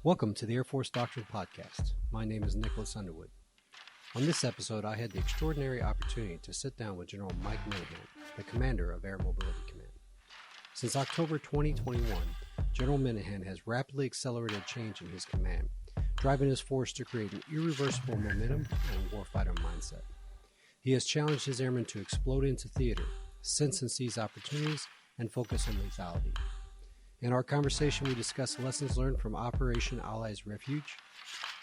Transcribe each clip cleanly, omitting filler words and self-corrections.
Welcome to the Air Force Doctrine podcast. My name is Nicholas Underwood. On this episode, I had the extraordinary opportunity to sit down with General Mike Minihan, the commander of Air Mobility Command. Since October 2021, General Minihan has rapidly accelerated change in his command, driving his force to create an irreversible momentum and warfighter mindset. He has challenged his airmen to explode into theater, sense and seize opportunities, and focus on lethality. In our conversation, we discuss lessons learned from Operation Allies Refuge,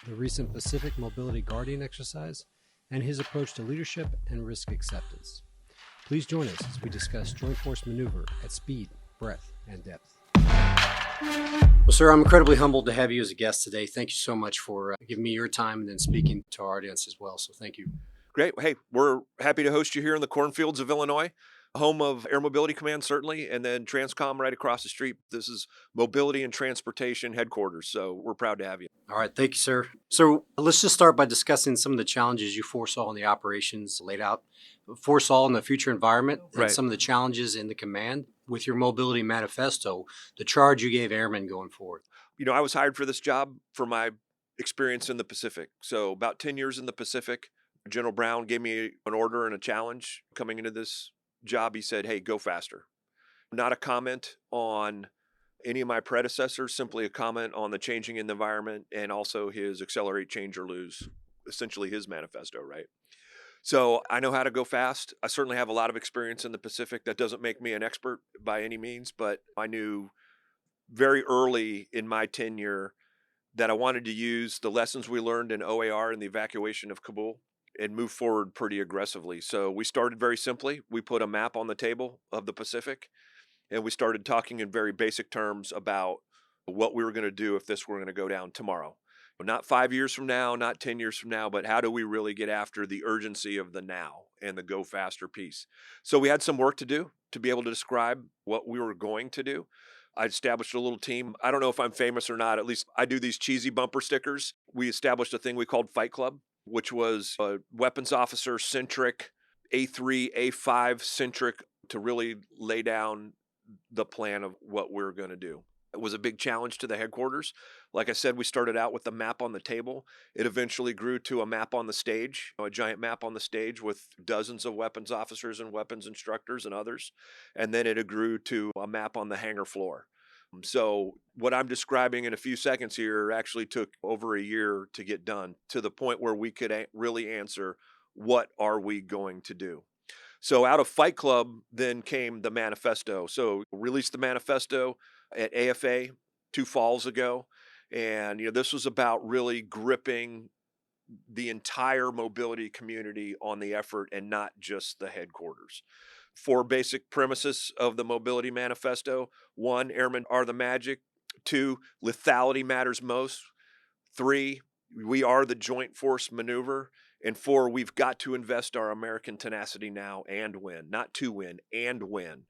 the recent Pacific Mobility Guardian exercise, and his approach to leadership and risk acceptance. Please join us as we discuss joint force maneuver at speed, breadth, and depth. Well, sir, I'm incredibly humbled to have you as a guest today. Thank you so much for giving me your time and then speaking to our audience as well. So thank you. Great. Hey, we're happy to host you here in the cornfields of Illinois, home of Air Mobility Command, certainly, and then Transcom right across the street. This is Mobility and Transportation Headquarters, so we're proud to have you. All right. Thank you, sir. So let's just start by discussing some of the challenges you foresaw in the operations laid out, foresaw in the future environment, and Right. some of the challenges in the command with your Mobility Manifesto, the charge you gave airmen going forward. You know, I was hired for this job for my experience in the Pacific. So about 10 years in the Pacific, General Brown gave me an order and a challenge coming into this job. He said, hey, go faster. Not a comment on any of my predecessors, simply a comment on the changing in the environment and also his accelerate, change, or lose, essentially his manifesto, right? So I know how to go fast. I certainly have a lot of experience in the Pacific. That doesn't make me an expert by any means, but I knew very early in my tenure that I wanted to use the lessons we learned in OAR and the evacuation of Kabul and move forward pretty aggressively. So we started very simply. We put a map on the table of the Pacific, and we started talking in very basic terms about what we were going to do if this were going to go down tomorrow. Not 5 years from now, not 10 years from now, but how do we really get after the urgency of the now and the go faster piece? So we had some work to do to be able to describe what we were going to do. I established a little team. I don't know if I'm famous or not. At least I do these cheesy bumper stickers. We established a thing we called Fight Club, which was a weapons officer centric, A3, A5 centric, to really lay down the plan of what we're going to do. It was a big challenge to the headquarters. Like I said, we started out with the map on the table. It eventually grew to a map on the stage, a giant map on the stage with dozens of weapons officers and weapons instructors and others. And then it grew to a map on the hangar floor. So what I'm describing in a few seconds here actually took over a year to get done, to the point where we could really answer, what are we going to do? So out of Fight Club then came the manifesto. So released the manifesto at AFA 2 falls ago. And this was about really gripping the entire mobility community on the effort and not just the headquarters. 4 basic premises of the Mobility Manifesto. 1, airmen are the magic. 2, lethality matters most. 3, we are the joint force maneuver. And 4, we've got to invest our American tenacity now and win, not to win, and win.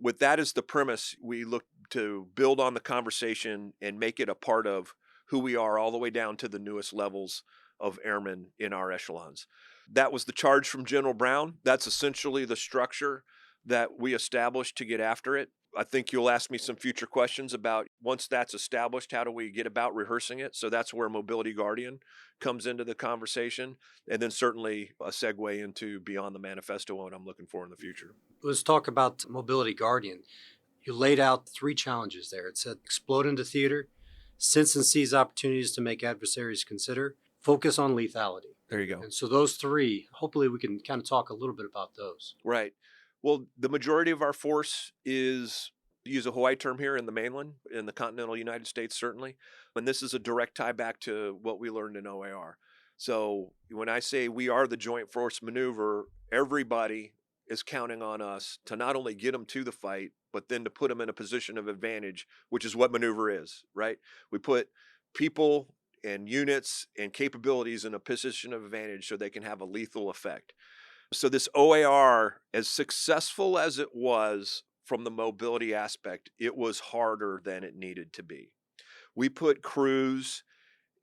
With that as the premise, we look to build on the conversation and make it a part of who we are all the way down to the newest levels of airmen in our echelons. That was the charge from General Brown. That's essentially the structure that we established to get after it. I think you'll ask me some future questions about, once that's established, how do we get about rehearsing it? So that's where Mobility Guardian comes into the conversation. And then certainly a segue into beyond the manifesto, what I'm looking for in the future. Let's talk about Mobility Guardian. You laid out 3 challenges there. It said explode into theater, sense and seize opportunities to make adversaries consider, focus on lethality. There you go. And so those 3, hopefully we can kind of talk a little bit about those. Right. Well, the majority of our force is, to use a Hawaii term here, in the mainland, in the continental United States, certainly. And this is a direct tie back to what we learned in OAR. So when I say we are the joint force maneuver, everybody is counting on us to not only get them to the fight, but then to put them in a position of advantage, which is what maneuver is, right? We put people and units and capabilities in a position of advantage so they can have a lethal effect. So this OAR, as successful as it was from the mobility aspect, it was harder than it needed to be. We put crews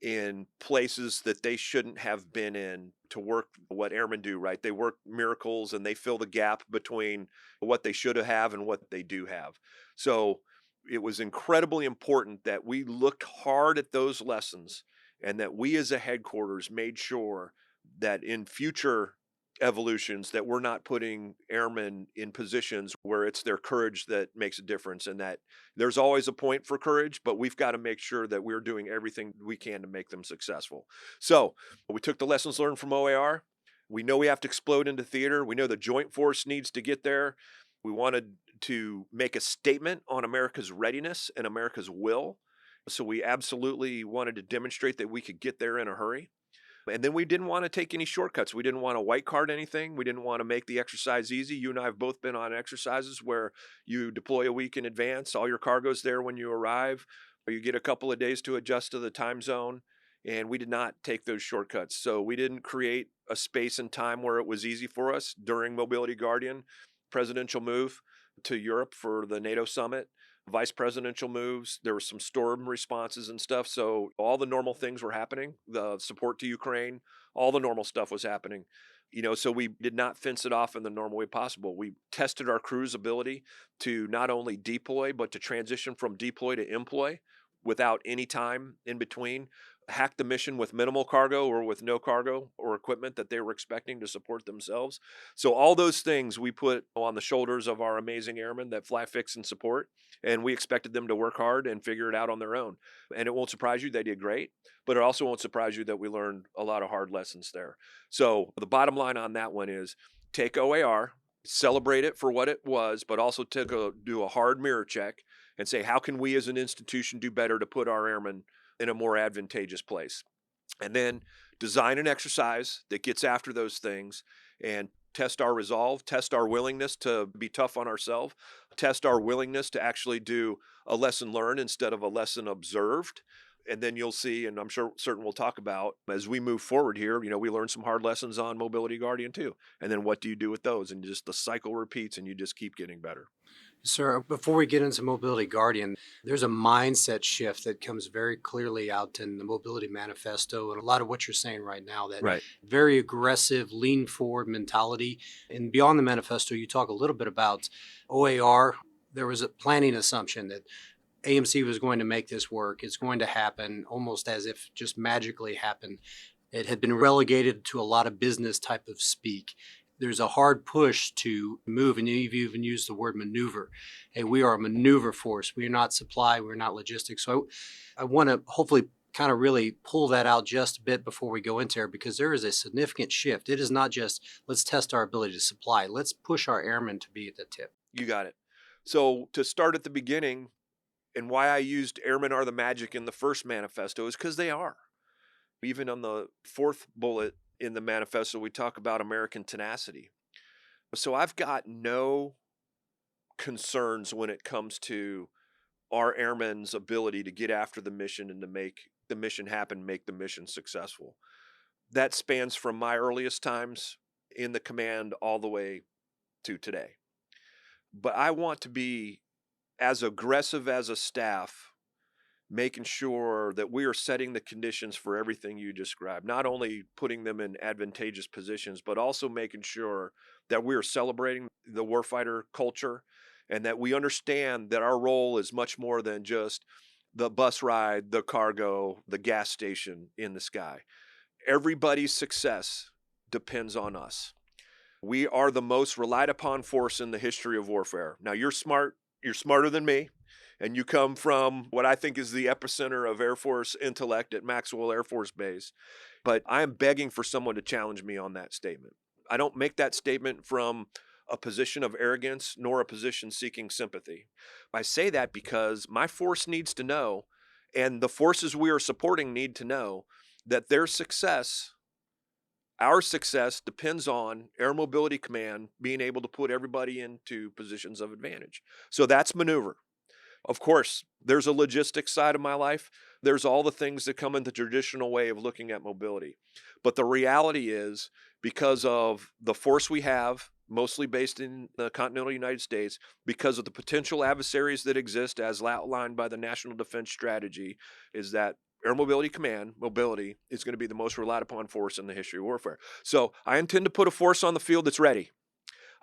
in places that they shouldn't have been in to work what airmen do, right? They work miracles and they fill the gap between what they should have and what they do have. So it was incredibly important that we looked hard at those lessons and that we as a headquarters made sure that in future evolutions that we're not putting airmen in positions where it's their courage that makes a difference, and that there's always a point for courage, but we've got to make sure that we're doing everything we can to make them successful. So we took the lessons learned from OAR. We know we have to explode into theater. We know the joint force needs to get there. We wanted to make a statement on America's readiness and America's will. So we absolutely wanted to demonstrate that we could get there in a hurry. And then we didn't want to take any shortcuts. We didn't want to white card anything. We didn't want to make the exercise easy. You and I have both been on exercises where you deploy a week in advance, all your cargo's there when you arrive, or you get a couple of days to adjust to the time zone. And we did not take those shortcuts. So we didn't create a space and time where it was easy for us during Mobility Guardian, presidential move to Europe for the NATO summit, vice presidential moves. There were some storm responses and stuff. So all the normal things were happening. The support to Ukraine, all the normal stuff was happening. So we did not fence it off in the normal way possible. We tested our crew's ability to not only deploy, but to transition from deploy to employ without any time in between. Hack the mission with minimal cargo or with no cargo or equipment that they were expecting to support themselves. So all those things we put on the shoulders of our amazing airmen that fly, fix, and support. And we expected them to work hard and figure it out on their own. And it won't surprise you, they did great. But it also won't surprise you that we learned a lot of hard lessons there. So the bottom line on that one is take OAR, celebrate it for what it was, but also do a hard mirror check and say, how can we as an institution do better to put our airmen in a more advantageous place? And then design an exercise that gets after those things and test our resolve, test our willingness to be tough on ourselves, test our willingness to actually do a lesson learned instead of a lesson observed. And then you'll see, and I'm certain we'll talk about as we move forward here, we learned some hard lessons on Mobility Guardian too. And then what do you do with those? And just the cycle repeats and you just keep getting better. Sir, before we get into Mobility Guardian, there's a mindset shift that comes very clearly out in the Mobility Manifesto and a lot of what you're saying right now, that Right. very aggressive, lean forward mentality. And beyond the manifesto, you talk a little bit about OAR. There was a planning assumption that AMC was going to make this work. It's going to happen almost as if just magically happened. It had been relegated to a lot of business type of speak. There's a hard push to move, and you've even used the word maneuver. Hey, we are a maneuver force. We are not supply. We're not logistics. So I want to hopefully kind of really pull that out just a bit before we go into there, because there is a significant shift. It is not just let's test our ability to supply. Let's push our airmen to be at the tip. You got it. So to start at the beginning, and why I used airmen are the magic in the first manifesto is because they are. Even on the fourth bullet in the manifesto, we talk about American tenacity. So I've got no concerns when it comes to our airmen's ability to get after the mission and to make the mission happen, make the mission successful. That spans from my earliest times in the command all the way to today. But I want to be as aggressive as a staff, making sure that we are setting the conditions for everything you described, not only putting them in advantageous positions, but also making sure that we are celebrating the warfighter culture and that we understand that our role is much more than just the bus ride, the cargo, the gas station in the sky. Everybody's success depends on us. We are the most relied upon force in the history of warfare. Now, you're smart. You're smarter than me. And you come from what I think is the epicenter of Air Force intellect at Maxwell Air Force Base. But I am begging for someone to challenge me on that statement. I don't make that statement from a position of arrogance nor a position seeking sympathy. I say that because my force needs to know, and the forces we are supporting need to know, that their success, our success, depends on Air Mobility Command being able to put everybody into positions of advantage. So that's maneuver. Of course, there's a logistics side of my life. There's all the things that come in the traditional way of looking at mobility. But the reality is, because of the force we have, mostly based in the continental United States, because of the potential adversaries that exist as outlined by the National Defense Strategy, is that Air Mobility Command, mobility, is going to be the most relied upon force in the history of warfare. So I intend to put a force on the field that's ready.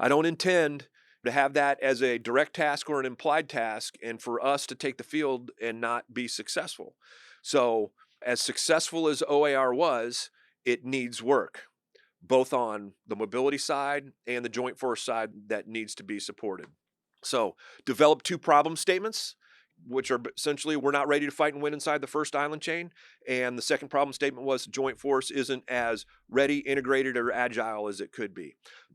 I don't intend to have that as a direct task or an implied task, and for us to take the field and not be successful. So, as successful as OAR was, it needs work, both on the mobility side and the joint force side that needs to be supported. So, develop 2 problem statements, which are essentially we're not ready to fight and win inside the first island chain. And the second problem statement was joint force isn't as ready, integrated, or agile as it could be.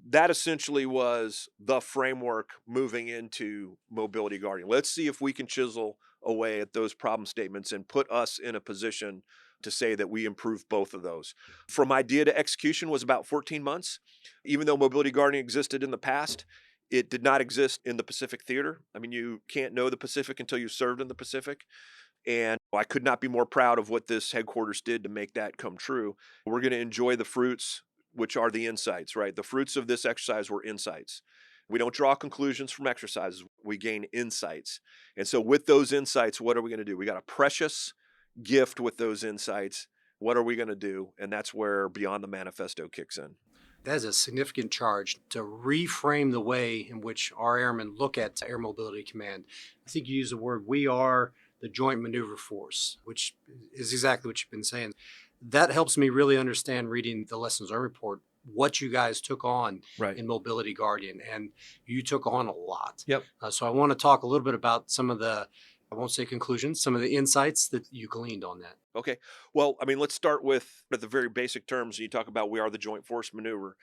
That essentially was the framework moving into Mobility Guardian. Let's see if we can chisel away at those problem statements and put us in a position to say that we improved both of those. From idea to execution was about 14 months. Even though Mobility Guardian existed in the past, it did not exist in the Pacific theater. I mean, you can't know the Pacific until you served in the Pacific. And I could not be more proud of what this headquarters did to make that come true. We're going to enjoy the fruits, which are the insights, right? The fruits of this exercise were insights. We don't draw conclusions from exercises. We gain insights. And so with those insights, what are we going to do? We got a precious gift with those insights. What are we going to do? And that's where Beyond the Manifesto kicks in. That is a significant charge to reframe the way in which our airmen look at Air Mobility Command. I think you use the word, we are the Joint Maneuver Force, which is exactly what you've been saying. That helps me really understand, reading the Lessons Learned report, what you guys took on in Mobility Guardian. And you took on a lot. Yep. So I want to talk a little bit about some of the, I won't say conclusions, some of the insights that you gleaned on that. Okay. Well, I mean, let's start with at the very basic terms. You talk about we are the Joint Force Maneuver.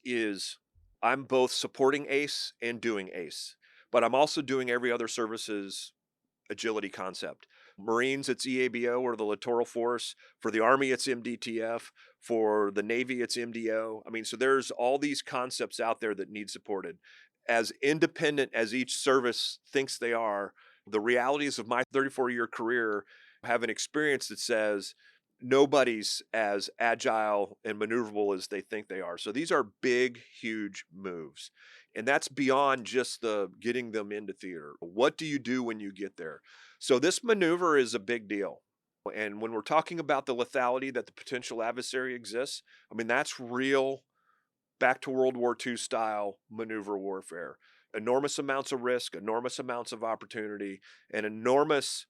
Is I'm both supporting ACE and doing ACE, but I'm also doing every other service's agility concept. Marines, it's EABO or the Littoral Force. For the Army, it's MDTF. For the Navy, it's MDO. I mean, so there's all these concepts out there that need supported. As independent as each service thinks they are, the realities of my 34-year career have an experience that says nobody's as agile and maneuverable as they think they are. So these are big, huge moves. And that's beyond just the getting them into theater. What do you do when you get there? So this maneuver is a big deal. And when we're talking about the lethality that the potential adversary exists, I mean, that's real back to World War II style maneuver warfare. Enormous amounts of risk, enormous amounts of opportunity, and enormous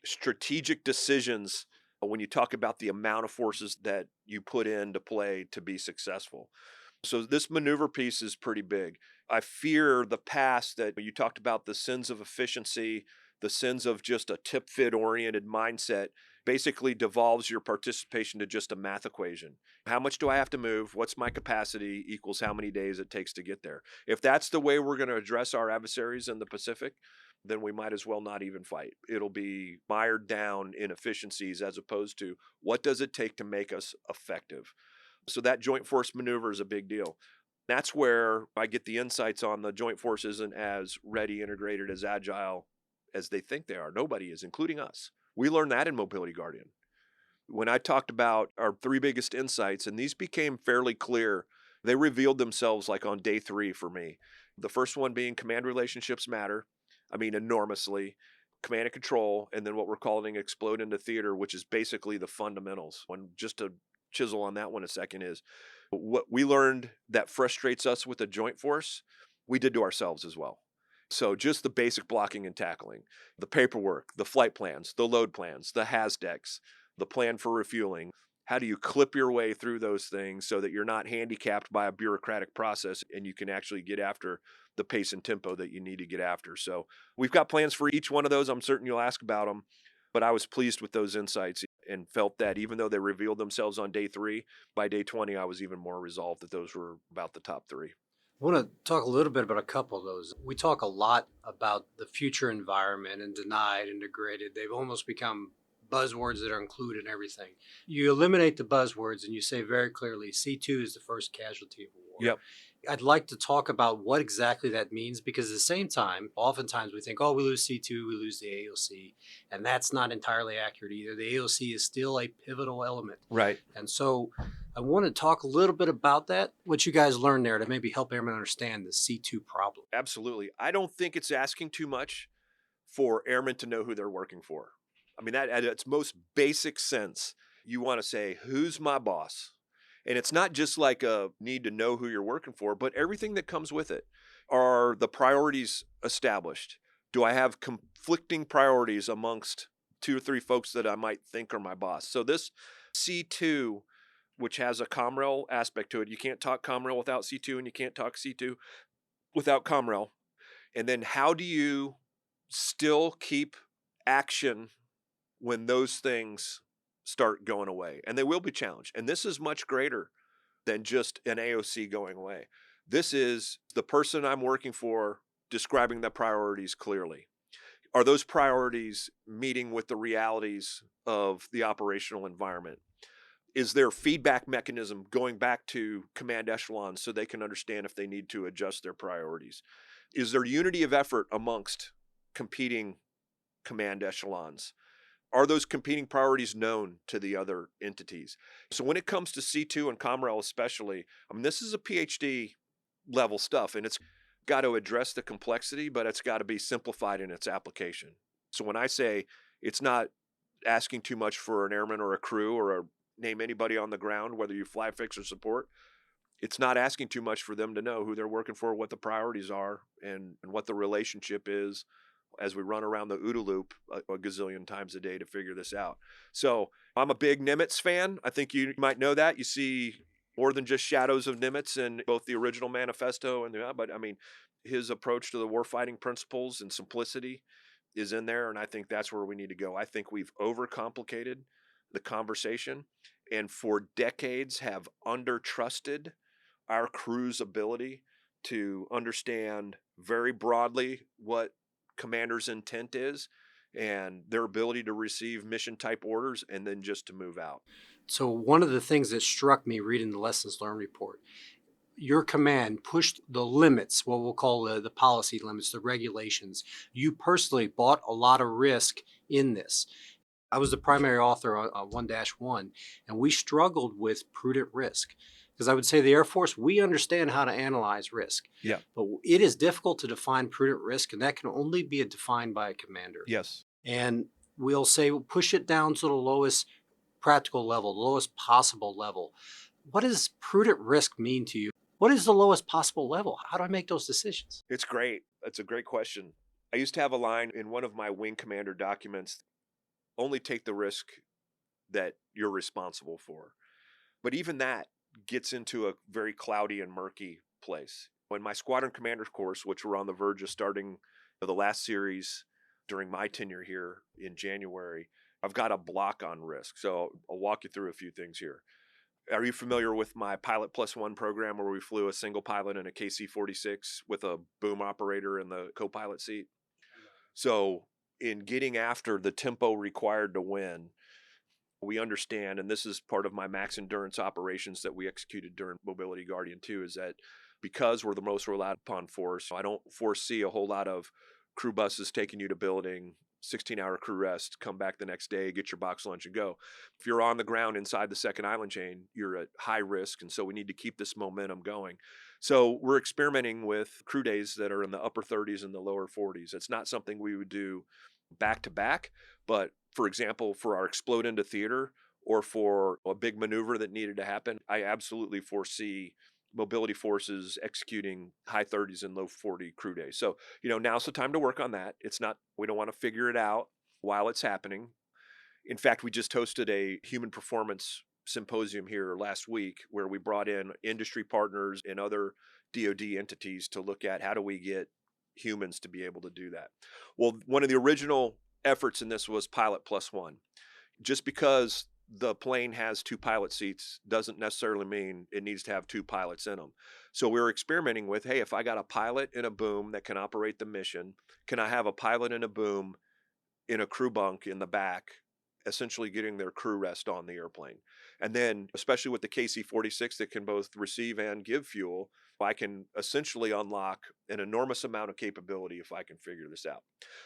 strategic decisions when you talk about the amount of forces that you put into play to be successful. So this maneuver piece is pretty big. I fear the past that you talked about, the sins of efficiency, the sins of just a tip fit oriented mindset, basically devolves your participation to just a math equation. How much do I have to move? What's my capacity equals how many days it takes to get there. If that's the way we're going to address our adversaries in the Pacific, then we might as well not even fight. It'll be mired down in efficiencies as opposed to what does it take to make us effective. So that joint force maneuver is a big deal. That's where I get the insights on the joint force isn't as ready, integrated, as agile as they think they are. Nobody is, including us. We learned that in Mobility Guardian. When I talked about our 3 biggest insights, and these became fairly clear, they revealed themselves like on day 3 for me. The first one being command relationships matter. I mean, enormously. Command and control, and then what we're calling explode into theater, which is basically the fundamentals. When just to chisel on that one a second is what we learned that frustrates us with the joint force, we did to ourselves as well. So just the basic blocking and tackling, the paperwork, the flight plans, the load plans, the HAZDECs, the plan for refueling. How do you clip your way through those things so that you're not handicapped by a bureaucratic process and you can actually get after the pace and tempo that you need to get after? So we've got plans for each one of those. I'm certain you'll ask about them, but I was pleased with those insights and felt that even though they revealed themselves on day 3, by day 20, I was even more resolved that those were about the top 3. I want to talk a little bit about a couple of those. We talk a lot about the future environment and denied, integrated. They've almost become buzzwords that are included in everything. You eliminate the buzzwords and you say very clearly, C2 is the first casualty of war. Yep. I'd like to talk about what exactly that means, because at the same time, oftentimes we think, oh, we lose C2, we lose the AOC. And that's not entirely accurate either. The AOC is still a pivotal element. Right. And so I want to talk a little bit about that, what you guys learned there to maybe help airmen understand the C2 problem. Absolutely. I don't think it's asking too much for airmen to know who they're working for. I mean, that at its most basic sense, you want to say, who's my boss? And it's not just like a need to know who you're working for, but everything that comes with it. Are the priorities established? Do I have conflicting priorities amongst two or three folks that I might think are my boss? So this C2, which has a Comrel aspect to it, you can't talk Comrel without C2, and you can't talk C2 without Comrel. And then how do you still keep action when those things start going away? And they will be challenged. And this is much greater than just an AOC going away. This is the person I'm working for describing the priorities clearly. Are those priorities meeting with the realities of the operational environment? Is there feedback mechanism going back to command echelons so they can understand if they need to adjust their priorities? Is there unity of effort amongst competing command echelons? Are those competing priorities known to the other entities? So when it comes to C2 and Comrel especially, I mean, this is a PhD level stuff, and it's got to address the complexity, but it's got to be simplified in its application. So when I say it's not asking too much for an airman or a crew or name anybody on the ground, whether you fly, fix, or support, it's not asking too much for them to know who they're working for, what the priorities are, and what the relationship is as we run around the OODA loop a gazillion times a day to figure this out. So I'm a big Nimitz fan. I think you might know that. You see more than just shadows of Nimitz in both the original Manifesto and but I mean, his approach to the warfighting principles and simplicity is in there, and I think that's where we need to go. I think we've overcomplicated the conversation and for decades have undertrusted our crew's ability to understand very broadly what commander's intent is and their ability to receive mission type orders and then just to move out. So one of the things that struck me reading the lessons learned report, your command pushed the limits, what we'll call the policy limits, the regulations. You personally bought a lot of risk in this. I was the primary author on 1-1, and we struggled with prudent risk. Because I would say the Air Force, we understand how to analyze risk. Yeah. But it is difficult to define prudent risk, and that can only be defined by a commander. Yes. And we'll say push it down to the lowest practical level, the lowest possible level. What does prudent risk mean to you? What is the lowest possible level? How do I make those decisions? It's great. That's a great question. I used to have a line in one of my wing commander documents, only take the risk that you're responsible for. But even that gets into a very cloudy and murky place. In my squadron commander's course, which we're on the verge of starting the last series during my tenure here in January, I've got a block on risk. So I'll walk you through a few things here. Are you familiar with my Pilot Plus One program where we flew a single pilot in a KC-46 with a boom operator in the co-pilot seat? So in getting after the tempo required to win, we understand, and this is part of my max endurance operations that we executed during Mobility Guardian 2, is that because we're the most relied upon force, I don't foresee a whole lot of crew buses taking you to building, 16-hour crew rest, come back the next day, get your box lunch and go. If you're on the ground inside the second island chain, you're at high risk, and so we need to keep this momentum going. So we're experimenting with crew days that are in the upper 30s and the lower 40s. It's not something we would do back to back, but for example, for our explode into theater or for a big maneuver that needed to happen, I absolutely foresee mobility forces executing high 30s and low 40 crew days. So, now's the time to work on that. It's not, we don't want to figure it out while it's happening. In fact, we just hosted a human performance symposium here last week where we brought in industry partners and other DoD entities to look at how do we get humans to be able to do that. Well, one of the original efforts in this was Pilot Plus One. Just because the plane has two pilot seats doesn't necessarily mean it needs to have two pilots in them. So we were experimenting with, hey, if I got a pilot in a boom that can operate the mission, can I have a pilot in a boom in a crew bunk in the back, essentially getting their crew rest on the airplane? And then, especially with the KC-46 that can both receive and give fuel, I can essentially unlock an enormous amount of capability if I can figure this out.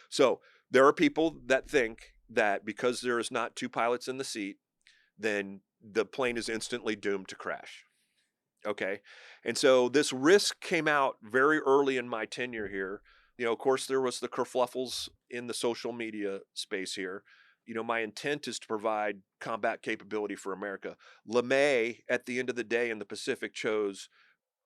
So there are people that think that because there is not two pilots in the seat, then the plane is instantly doomed to crash. Okay. And so this risk came out very early in my tenure here. Of course, there was the kerfluffles in the social media space here. My intent is to provide combat capability for America. LeMay, at the end of the day in the Pacific, chose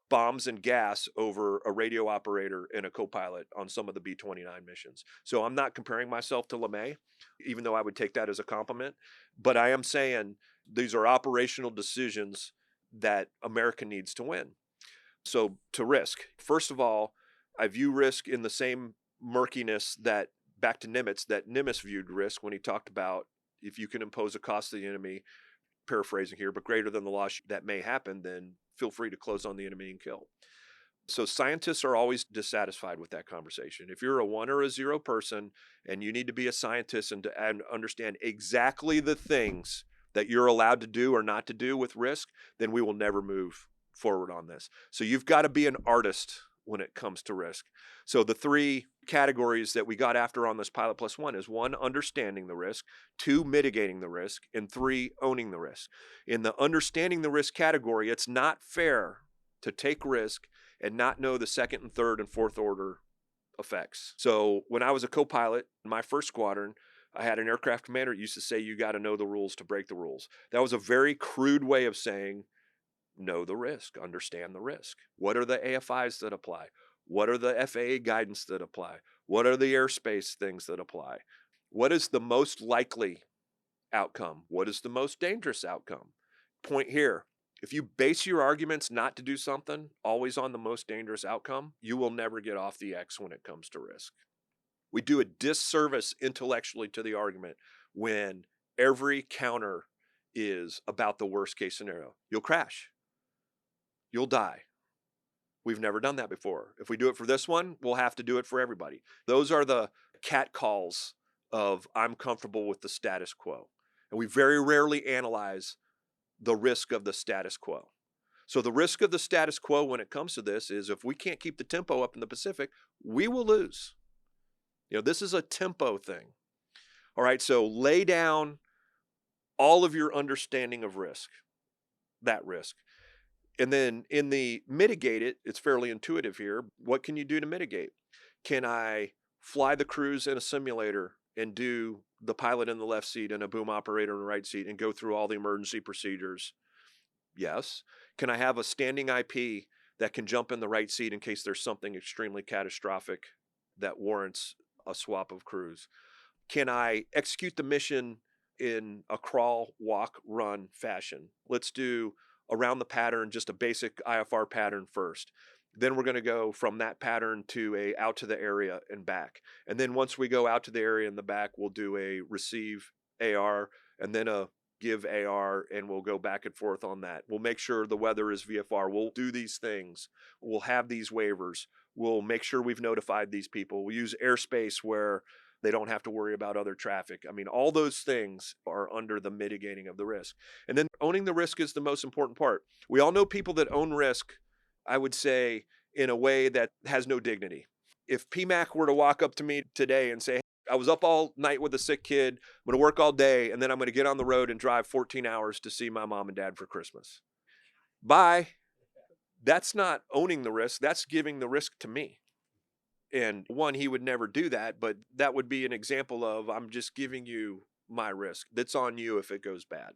bombs and gas over a radio operator and a co-pilot on some of the B-29 missions. So I'm not comparing myself to LeMay, even though I would take that as a compliment. But I am saying these are operational decisions that America needs to win. So to risk, first of all, I view risk in the same murkiness that, back to Nimitz, that Nimitz viewed risk when he talked about if you can impose a cost to the enemy, paraphrasing here, but greater than the loss that may happen, then feel free to close on the enemy and kill. So scientists are always dissatisfied with that conversation. If you're a 1 or a 0 person and you need to be a scientist and understand exactly the things that you're allowed to do or not to do with risk, then we will never move forward on this. So you've got to be an artist when it comes to risk. So the 3 categories that we got after on this Pilot Plus One is 1, understanding the risk, 2, mitigating the risk, and 3, owning the risk. In the understanding the risk category, it's not fair to take risk and not know the 2nd and 3rd and 4th order effects. So when I was a co-pilot in my first squadron, I had an aircraft commander that used to say, you got to know the rules to break the rules. That was a very crude way of saying, know the risk, understand the risk. What are the AFIs that apply? What are the FAA guidance that apply? What are the airspace things that apply? What is the most likely outcome? What is the most dangerous outcome? Point here, if you base your arguments not to do something always on the most dangerous outcome, you will never get off the X when it comes to risk. We do a disservice intellectually to the argument when every counter is about the worst case scenario. You'll crash. You'll die. We've never done that before. If we do it for this one, we'll have to do it for everybody. Those are the catcalls of I'm comfortable with the status quo. And we very rarely analyze the risk of the status quo. So the risk of the status quo when it comes to this is if we can't keep the tempo up in the Pacific, we will lose. This is a tempo thing. All right, so lay down all of your understanding of risk, that risk. And then in the mitigate it, it's fairly intuitive here. What can you do to mitigate? Can I fly the crews in a simulator and do the pilot in the left seat and a boom operator in the right seat and go through all the emergency procedures? Yes. Can I have a standing IP that can jump in the right seat in case there's something extremely catastrophic that warrants a swap of crews? Can I execute the mission in a crawl, walk, run fashion? Let's do around the pattern, just a basic IFR pattern first. Then we're going to go from that pattern to a out to the area and back. And then once we go out to the area and the back, we'll do a receive AR and then a give AR, and we'll go back and forth on that. We'll make sure the weather is VFR. We'll do these things. We'll have these waivers. We'll make sure we've notified these people. We'll use airspace where they don't have to worry about other traffic. I mean, all those things are under the mitigating of the risk. And then owning the risk is the most important part. We all know people that own risk, I would say, in a way that has no dignity. If PMAC were to walk up to me today and say, hey, I was up all night with a sick kid, I'm going to work all day, and then I'm going to get on the road and drive 14 hours to see my mom and dad for Christmas. Bye. That's not owning the risk. That's giving the risk to me. And one, he would never do that, but that would be an example of I'm just giving you my risk. That's on you if it goes bad.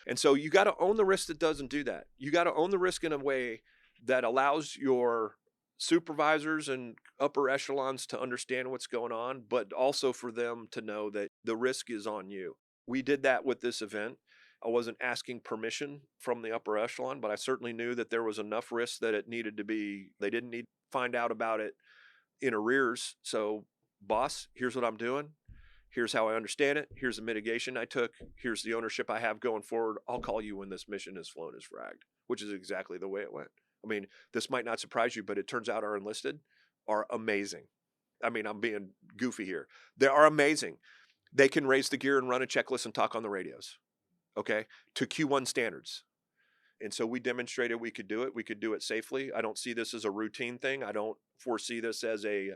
And so you got to own the risk that doesn't do that. You got to own the risk in a way that allows your supervisors and upper echelons to understand what's going on, but also for them to know that the risk is on you. We did that with this event. I wasn't asking permission from the upper echelon, but I certainly knew that there was enough risk that it needed to be, they didn't need to find out about it in arrears. So, boss, here's what I'm doing. Here's how I understand it. Here's the mitigation I took. Here's the ownership I have going forward. I'll call you when this mission is flown as fragged, which is exactly the way it went. I mean, this might not surprise you, but it turns out our enlisted are amazing. I mean, I'm being goofy here. They are amazing. They can raise the gear and run a checklist and talk on the radios, okay, to Q1 standards. And so we demonstrated we could do it. We could do it safely. I don't see this as a routine thing. I don't foresee this as a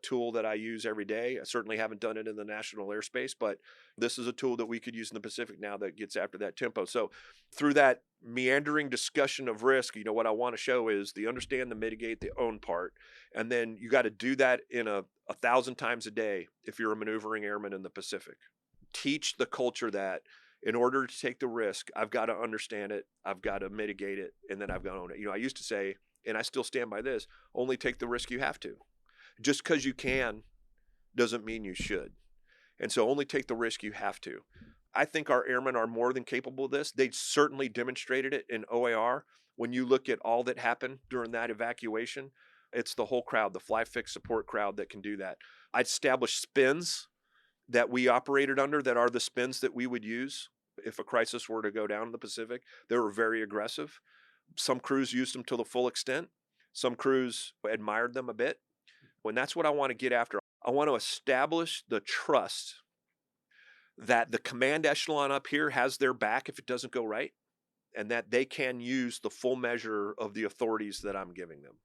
tool that I use every day. I certainly haven't done it in the national airspace, but this is a tool that we could use in the Pacific now that gets after that tempo. So through that meandering discussion of risk, what I want to show is the understand, the mitigate, the own part. And then you got to do that in a 1,000 times a day if you're a maneuvering airman in the Pacific. Teach the culture that in order to take the risk, I've got to understand it, I've got to mitigate it, and then I've got to own it. I used to say, and I still stand by this, only take the risk you have to. Just because you can doesn't mean you should. And so only take the risk you have to. I think our airmen are more than capable of this. They certainly demonstrated it in OAR. When you look at all that happened during that evacuation, it's the whole crowd, the fly fix support crowd that can do that. I established spins that we operated under that are the spins that we would use if a crisis were to go down in the Pacific. They were very aggressive. Some crews used them to the full extent. Some crews admired them a bit. And that's what I want to get after. I want to establish the trust that the command echelon up here has their back if it doesn't go right, and that they can use the full measure of the authorities that I'm giving them.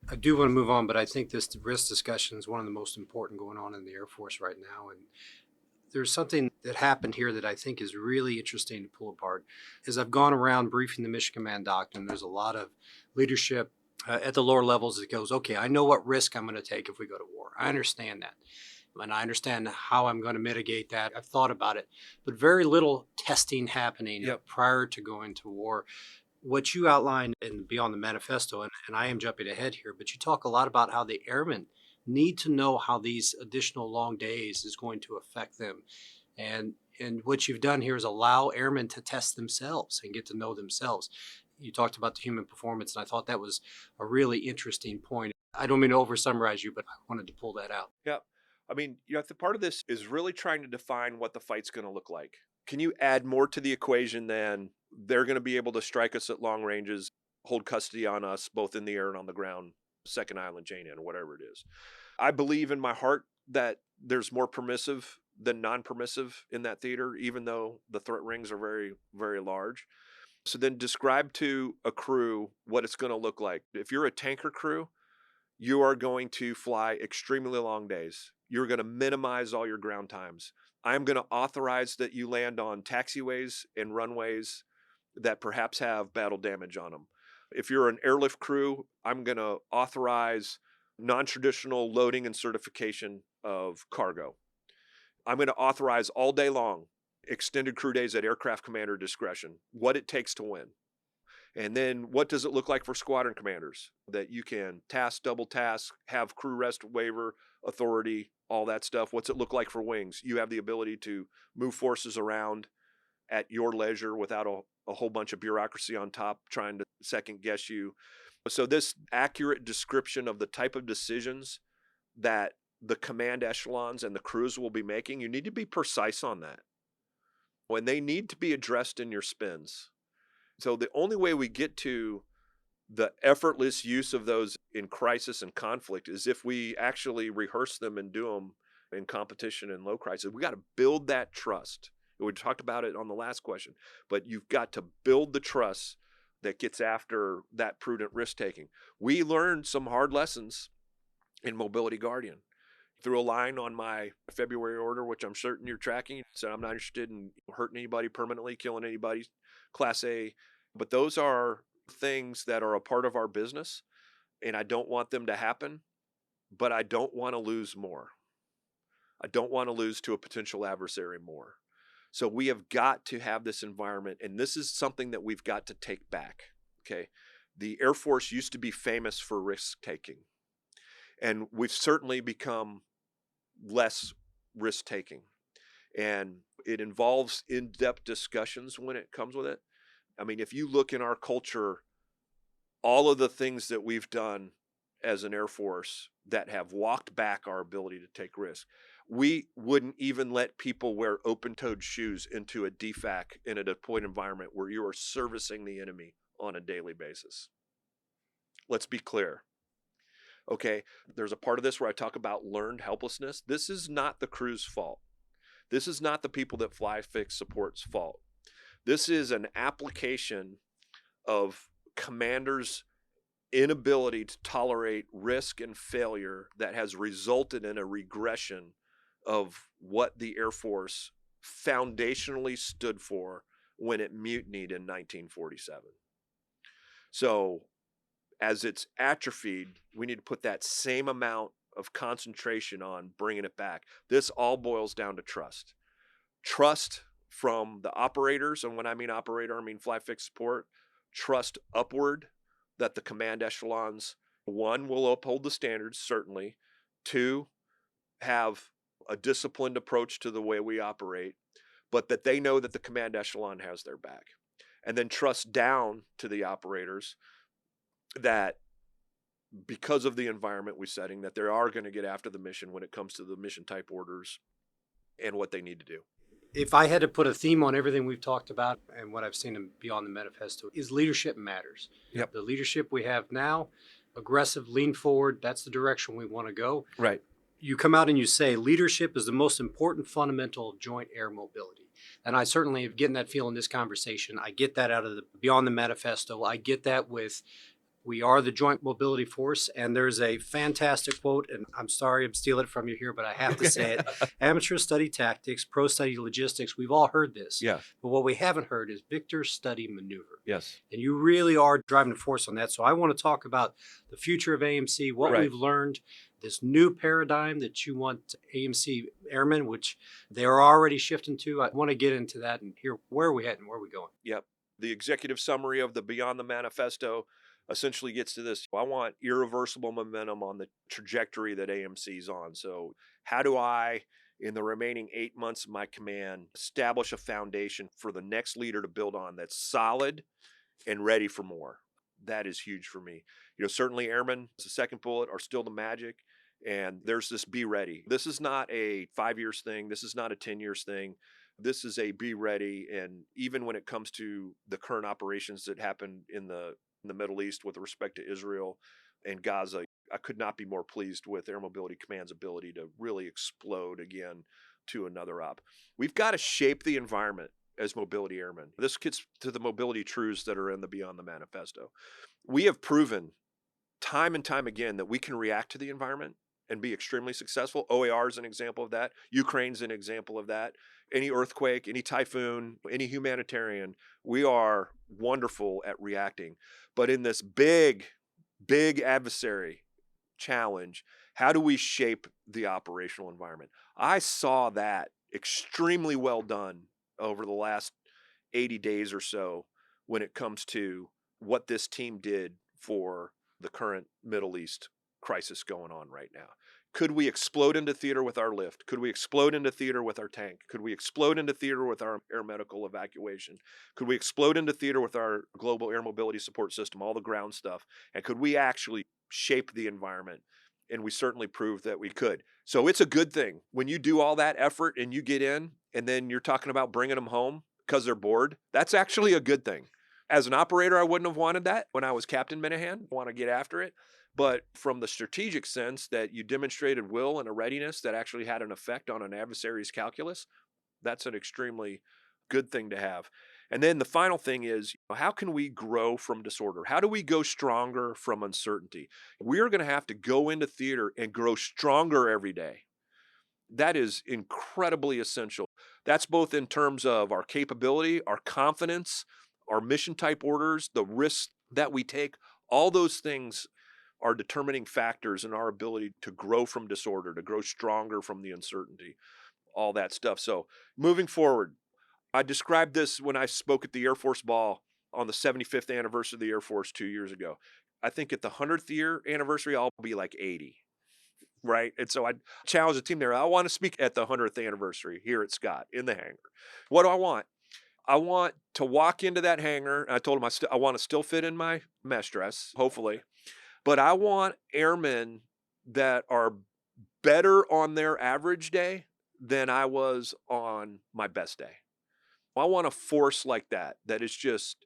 I do want to move on, but I think this risk discussion is one of the most important going on in the Air Force right now. And there's something that happened here that I think is really interesting to pull apart. As I've gone around briefing the Mission Command Doctrine, there's a lot of leadership at the lower levels that goes, okay, I know what risk I'm going to take if we go to war. I understand that. And I understand how I'm going to mitigate that. I've thought about it, but very little testing happening prior to going to war. What you outlined in Beyond the Manifesto, and I am jumping ahead here, but you talk a lot about how the airmen need to know how these additional long days is going to affect them. And what you've done here is allow airmen to test themselves and get to know themselves. You talked about the human performance, and I thought that was a really interesting point. I don't mean to oversummarize you, but I wanted to pull that out. Yeah. I mean, the part of this is really trying to define what the fight's going to look like. Can you add more to the equation than they're going to be able to strike us at long ranges, hold custody on us, both in the air and on the ground, second island chain in, or whatever it is? I believe in my heart that there's more permissive than non-permissive in that theater, even though the threat rings are very, very large. So then describe to a crew what it's going to look like. If you're a tanker crew, you are going to fly extremely long days. You're going to minimize all your ground times. I'm going to authorize that you land on taxiways and runways that perhaps have battle damage on them. If you're an airlift crew, I'm going to authorize non-traditional loading and certification of cargo. I'm going to authorize all day long extended crew days at aircraft commander discretion, what it takes to win. And then what does it look like for squadron commanders? That you can task, double task, have crew rest waiver authority, all that stuff. What's it look like for wings? You have the ability to move forces around at your leisure without a whole bunch of bureaucracy on top trying to second guess you. So this accurate description of the type of decisions that the command echelons and the crews will be making, you need to be precise on that. When they need to be addressed in your spins. So the only way we get to the effortless use of those in crisis and conflict is if we actually rehearse them and do them in competition and low crisis. We got to build that trust. We talked about it on the last question, but you've got to build the trust that gets after that prudent risk taking. We learned some hard lessons in Mobility Guardian. Threw a line on my February order, which I'm certain you're tracking. So I'm not interested in hurting anybody permanently, killing anybody, Class A. But those are things that are a part of our business, and I don't want them to happen, but I don't want to lose more. I don't want to lose to a potential adversary more. So we have got to have this environment, and this is something that we've got to take back, okay? The Air Force used to be famous for risk-taking, and we've certainly become less risk-taking. And it involves in-depth discussions when it comes with it. I mean, if you look in our culture, all of the things that we've done as an Air Force that have walked back our ability to take risks, we wouldn't even let people wear open-toed shoes into a DFAC in a deployed environment where you are servicing the enemy on a daily basis. Let's be clear. Okay, there's a part of this where I talk about learned helplessness. This is not the crew's fault. This is not the people that fly fix support's fault. This is an application of commanders' inability to tolerate risk and failure that has resulted in a regression of what the Air Force foundationally stood for when it mutinied in 1947. So as it's atrophied, we need to put that same amount of concentration on bringing it back. This all boils down to trust. Trust from the operators, and when I mean operator, I mean fly fix support. Trust upward that the command echelons, one, will uphold the standards, certainly. Two, have a disciplined approach to the way we operate, but that they know that the command echelon has their back. And then trust down to the operators that because of the environment we're setting, that they are going to get after the mission when it comes to the mission type orders and what they need to do. If I had to put a theme on everything we've talked about and what I've seen in Beyond the Manifesto, is leadership matters. Yep. The leadership we have now, aggressive, lean forward, that's the direction we want to go. Right. You come out and you say leadership is the most important fundamental of joint air mobility. And I certainly am getting that feel in this conversation. I get that out of the Beyond the Manifesto. I get that with we are the joint mobility force. And there's a fantastic quote, and I'm sorry I'm stealing it from you here, but I have to say it. Amateurs study tactics, pros study logistics. We've all heard this. Yeah. But what we haven't heard is victors study maneuver. Yes. And you really are driving the force on that. So I want to talk about the future of AMC, what Right. we've learned, this new paradigm that you want AMC Airmen, which they are already shifting to. I want to get into that and hear where are we heading, where are we going? Yep. The executive summary of the Beyond the Manifesto essentially gets to this. I want irreversible momentum on the trajectory that AMC's on. So how do I, in the remaining 8 months of my command, establish a foundation for the next leader to build on that's solid and ready for more? That is huge for me. Certainly airmen, as the second bullet, are still the magic. And there's this be ready. This is not a 5 years thing. This is not a 10 years thing. This is a be ready. And even when it comes to the current operations that happen in the Middle East with respect to Israel and Gaza, I could not be more pleased with Air Mobility Command's ability to really explode again to another op. We've got to shape the environment as mobility airmen. This gets to the mobility truths that are in the Beyond the Manifesto. We have proven time and time again that we can react to the environment and be extremely successful. OAR is an example of that. Ukraine's an example of that. Any earthquake, any typhoon, any humanitarian, we are wonderful at reacting. But in this big adversary challenge, how do we shape the operational environment? I saw that extremely well done over the last 80 days or so when it comes to what this team did for the current Middle East crisis going on right now. Could we explode into theater with our lift? Could we explode into theater with our tank? Could we explode into theater with our air medical evacuation? Could we explode into theater with our global air mobility support system, all the ground stuff? And could we actually shape the environment? And we certainly proved that we could. So it's a good thing. When you do all that effort and you get in and then you're talking about bringing them home because they're bored, that's actually a good thing. As an operator, I wouldn't have wanted that when I was Captain Minihan. I want to get after it. But from the strategic sense that you demonstrated will and a readiness that actually had an effect on an adversary's calculus, that's an extremely good thing to have. And then the final thing is, how can we grow from disorder? How do we go stronger from uncertainty? We're going to have to go into theater and grow stronger every day. That is incredibly essential. That's both in terms of our capability, our confidence, our mission type orders, the risks that we take. All those things are determining factors in our ability to grow from disorder, to grow stronger from the uncertainty, all that stuff. So moving forward, I described this when I spoke at the Air Force Ball on the 75th anniversary of the Air Force 2 years ago. I think at the 100th year anniversary, I'll be like 80, right? And so I challenged the team there. I want to speak at the 100th anniversary here at Scott in the hangar. What do I want? I want to walk into that hangar. And I told him I want to still fit in my mesh dress, hopefully. But I want airmen that are better on their average day than I was on my best day. I want a force like that is just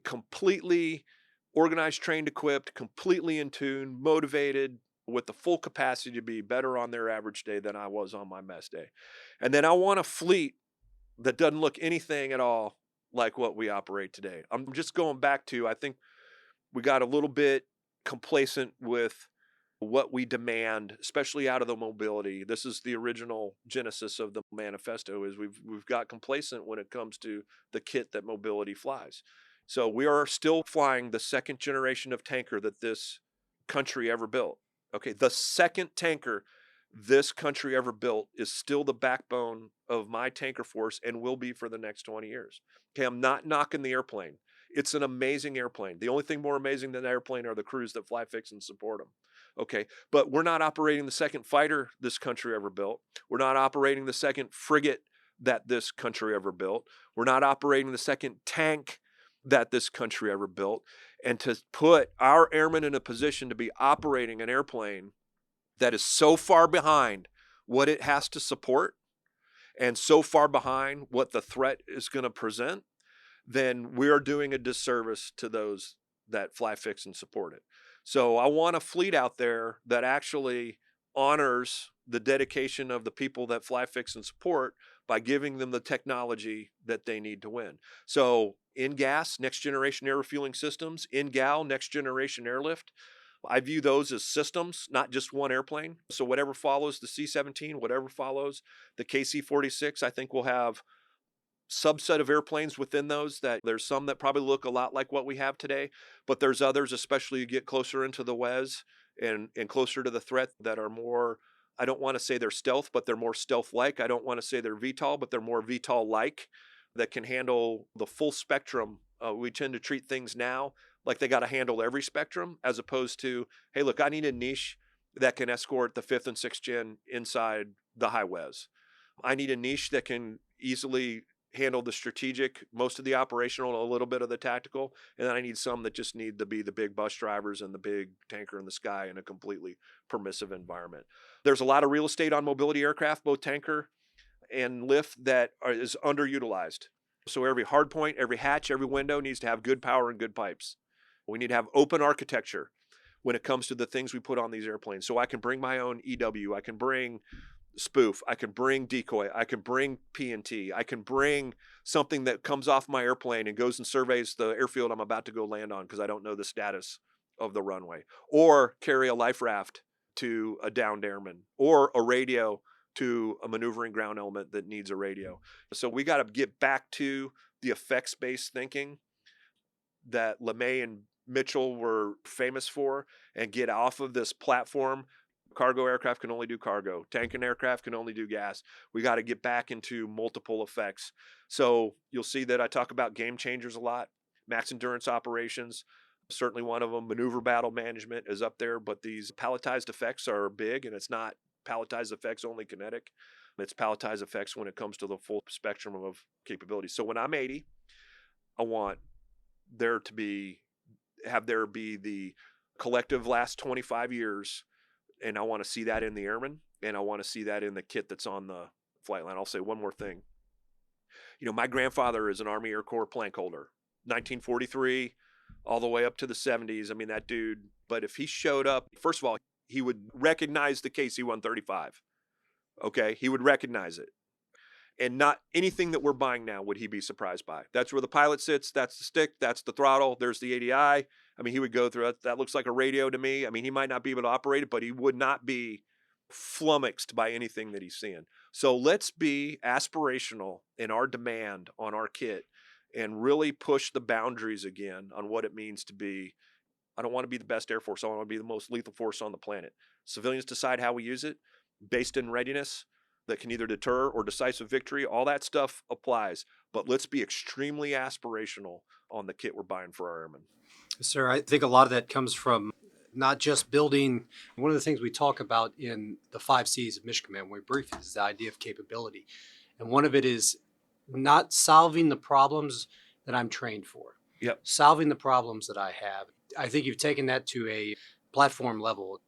completely organized, trained, equipped, completely in tune, motivated, with the full capacity to be better on their average day than I was on my best day. And then I want a fleet that doesn't look anything at all like what we operate today. I'm just going back to, I think we got a little bit complacent with what we demand, especially out of the mobility. This is the original genesis of the manifesto, is we've got complacent when it comes to the kit that mobility flies. So we are still flying the second generation of tanker that this country ever built. Okay, the second tanker this country ever built is still the backbone of my tanker force and will be for the next 20 years. Okay, I'm not knocking the airplane. It's an amazing airplane. The only thing more amazing than the airplane are the crews that fly, fix, and support them. Okay, but we're not operating the second fighter this country ever built. We're not operating the second frigate that this country ever built. We're not operating the second tank that this country ever built. And to put our airmen in a position to be operating an airplane that is so far behind what it has to support and so far behind what the threat is going to present, then we're doing a disservice to those that fly, fix, and support it. So I want a fleet out there that actually honors the dedication of the people that fly, fix, and support by giving them the technology that they need to win. So in gas, next generation air refueling systems, in GAL, next generation airlift. I view those as systems, not just one airplane. So whatever follows the C-17, whatever follows the KC-46, I think we'll have subset of airplanes within those that there's some that probably look a lot like what we have today, but there's others, especially you get closer into the WES and closer to the threat, that are more, I don't want to say they're stealth, but they're more stealth-like. I don't want to say they're VTOL, but they're more VTOL-like, that can handle the full spectrum. We tend to treat things now like they got to handle every spectrum, as opposed to, hey, look, I need a niche that can escort the 5th and 6th gen inside the high WES. I need a niche that can easily handle the strategic, most of the operational, and a little bit of the tactical. And then I need some that just need to be the big bus drivers and the big tanker in the sky in a completely permissive environment. There's a lot of real estate on mobility aircraft, both tanker and lift, that is underutilized. So every hard point, every hatch, every window needs to have good power and good pipes. We need to have open architecture when it comes to the things we put on these airplanes. So I can bring my own EW, I can bring spoof, I can bring decoy, I can bring P&T, I can bring something that comes off my airplane and goes and surveys the airfield I'm about to go land on because I don't know the status of the runway, or carry a life raft to a downed airman, or a radio to a maneuvering ground element that needs a radio. So we got to get back to the effects-based thinking that LeMay and Mitchell were famous for, and get off of this platform. Cargo aircraft can only do cargo. Tanking aircraft can only do gas. We got to get back into multiple effects. So you'll see that I talk about game changers a lot. Max endurance operations, certainly one of them. Maneuver battle management is up there, but these palletized effects are big, and it's not palletized effects only kinetic. It's palletized effects when it comes to the full spectrum of capabilities. So when I'm 80, I want there be the collective last 25 years, and I want to see that in the airmen, and I want to see that in the kit that's on the flight line. I'll say one more thing. My grandfather is an Army Air Corps plank holder, 1943 all the way up to the 70s. I mean, that dude, but if he showed up, first of all, he would recognize the KC-135. Okay, he would recognize it. And not anything that we're buying now would he be surprised by. That's where the pilot sits. That's the stick. That's the throttle. There's the ADI. I mean, he would go through it. That looks like a radio to me. I mean, he might not be able to operate it, but he would not be flummoxed by anything that he's seeing. So let's be aspirational in our demand on our kit and really push the boundaries again on what it means to be. I don't want to be the best Air Force. I want to be the most lethal force on the planet. Civilians decide how we use it, based in readiness that can either deter or decisive victory. All that stuff applies, but let's be extremely aspirational on the kit we're buying for our airmen. Sir, I think a lot of that comes from not just building. One of the things we talk about in the 5 C's of Mission Command when we brief is the idea of capability. And one of it is not solving the problems that I'm trained for. Yep. Solving the problems that I have. I think you've taken that to a platform level.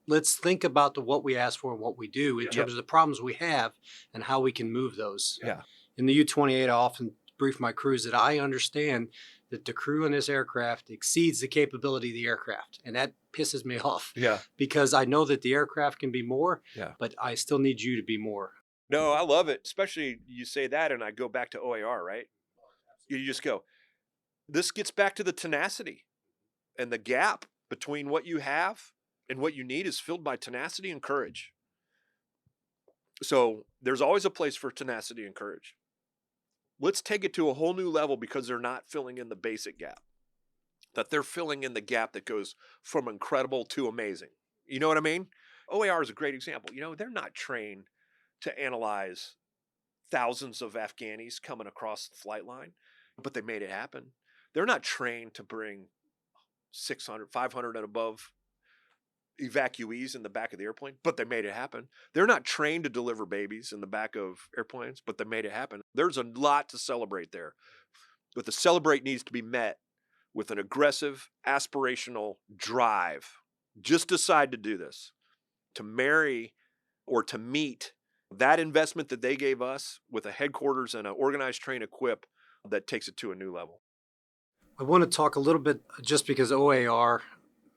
Let's think about what we ask for and what we do in terms of the problems we have and how we can move those. Yeah. In the U-28, I often brief my crews that I understand that the crew in this aircraft exceeds the capability of the aircraft. And that pisses me off. Yeah. Because I know that the aircraft can be more, Yeah. but I still need you to be more. No, I love it. Especially you say that and I go back to OAR, right? You just go, this gets back to the tenacity, and the gap between what you have and what you need is filled by tenacity and courage. So there's always a place for tenacity and courage. Let's take it to a whole new level, because they're not filling in the basic gap. That they're filling in the gap that goes from incredible to amazing. You know what I mean? OAR is a great example. They're not trained to analyze thousands of Afghanis coming across the flight line, but they made it happen. They're not trained to bring 600, 500 and above evacuees in the back of the airplane, but they made it happen. They're not trained to deliver babies in the back of airplanes, but they made it happen. There's a lot to celebrate there. But the celebrate needs to be met with an aggressive, aspirational drive. Just decide to do this, to marry or to meet that investment that they gave us with a headquarters and an organized, train, equip that takes it to a new level. I want to talk a little bit, just because OAR,